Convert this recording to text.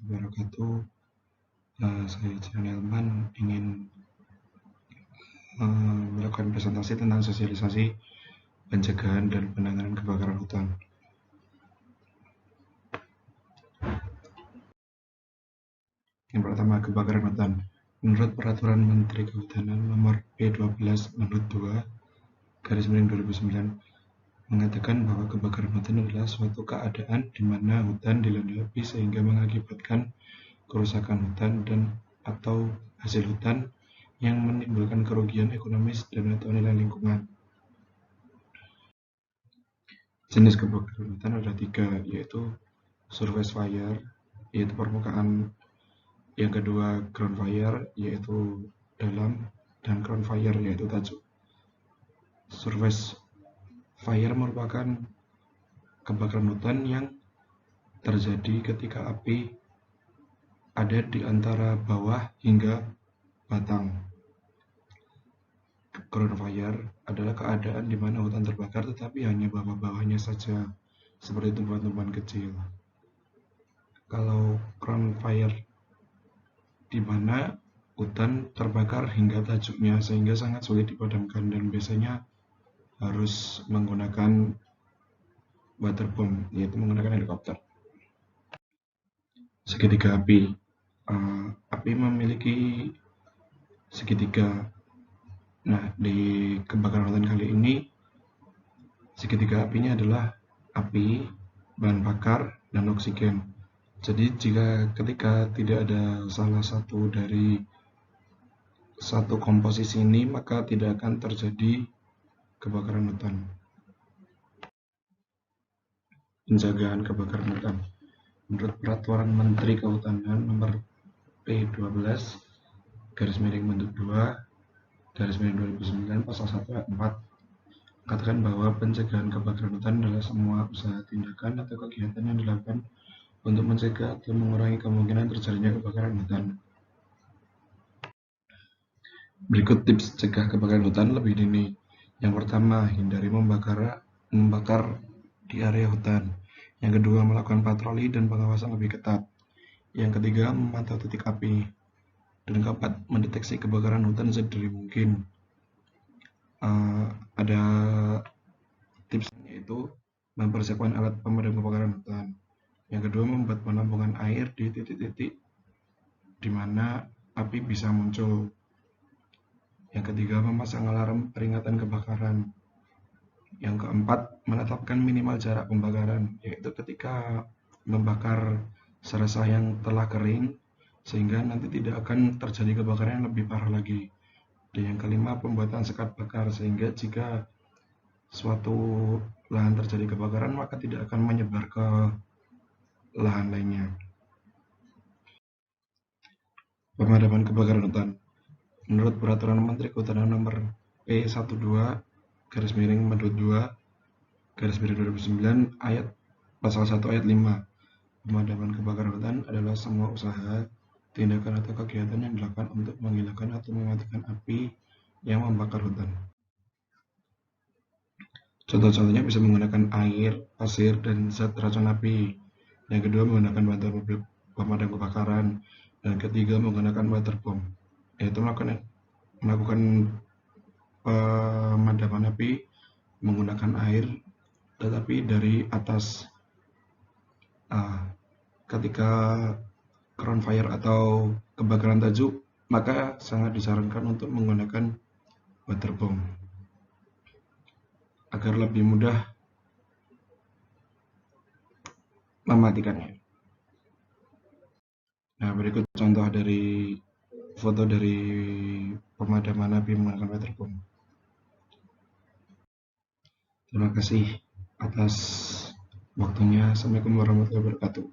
wabarakatuh. Saya Jiran Elman ingin melakukan presentasi tentang sosialisasi pencegahan dan penanganan kebakaran hutan. Yang pertama, kebakaran hutan. Menurut Peraturan Menteri Kehutanan Nomor P12/2/2009 mengatakan bahwa kebakaran hutan adalah suatu keadaan di mana hutan dilanda api sehingga mengakibatkan kerusakan hutan dan atau hasil hutan yang menimbulkan kerugian ekonomis dan atau nilai lingkungan. Jenis kebakaran hutan ada 3, yaitu surface fire, yaitu permukaan. Yang kedua, ground fire, yaitu dalam, dan ground fire, yaitu tajuk. Surface fire merupakan kebakaran hutan yang terjadi ketika api ada di antara bawah hingga batang. Ground fire adalah keadaan di mana hutan terbakar tetapi hanya bawah-bawahnya saja, seperti tumbuhan-tumbuhan kecil. Kalau ground fire di mana hutan terbakar hingga tajuknya sehingga sangat sulit dipadamkan dan biasanya harus menggunakan waterboom, yaitu menggunakan helikopter. Segitiga api. Api memiliki segitiga. Nah, di kebakaran hutan kali ini segitiga apinya adalah api, bahan bakar, dan oksigen. Jadi ketika tidak ada salah satu dari satu komposisi ini, maka tidak akan terjadi kebakaran hutan. Pencegahan kebakaran hutan. Menurut Peraturan Menteri Kehutanan Nomor P12/2/2009 Pasal 1 Ayat 4 katakan bahwa pencegahan kebakaran hutan adalah semua usaha, tindakan, atau kegiatan yang dilakukan untuk mencegah atau mengurangi kemungkinan terjadinya kebakaran hutan. Berikut tips cegah kebakaran hutan lebih dini. Yang pertama, hindari membakar di area hutan. Yang kedua, melakukan patroli dan pengawasan lebih ketat. Yang ketiga, memantau titik api. Dan keempat, mendeteksi kebakaran hutan sedini mungkin. Ada tipsnya, yaitu mempersiapkan alat pemadam kebakaran hutan. Yang kedua, membuat penampungan air di titik-titik di mana api bisa muncul. Yang ketiga, memasang alarm peringatan kebakaran. Yang keempat, menetapkan minimal jarak pembakaran, yaitu ketika membakar serasa yang telah kering, sehingga nanti tidak akan terjadi kebakaran yang lebih parah lagi. Dan yang kelima, pembuatan sekat bakar, sehingga jika suatu lahan terjadi kebakaran, maka tidak akan menyebar ke lahan lainnya. Pemadaman kebakaran hutan. Menurut Peraturan Menteri Kehutanan Nomor P12/2/2009 Pasal 1 Ayat 5, pemadaman kebakaran hutan adalah semua usaha, tindakan, atau kegiatan yang dilakukan untuk menghilangkan atau mematikan api yang membakar hutan. Contoh-contohnya bisa menggunakan air, pasir, dan zat racun api. Yang kedua, menggunakan bantuan mobil pemadam kebakaran. Dan ketiga, menggunakan waterboom, yaitu melakukan pemadaman api menggunakan air tetapi dari atas. Ketika ground fire atau kebakaran tajuk, maka sangat disarankan untuk menggunakan waterboom agar lebih mudah mematikannya. Nah, berikut contoh dari foto dari pemadaman api menggunakan waterboom. Terima kasih atas waktunya. Assalamualaikum warahmatullahi wabarakatuh.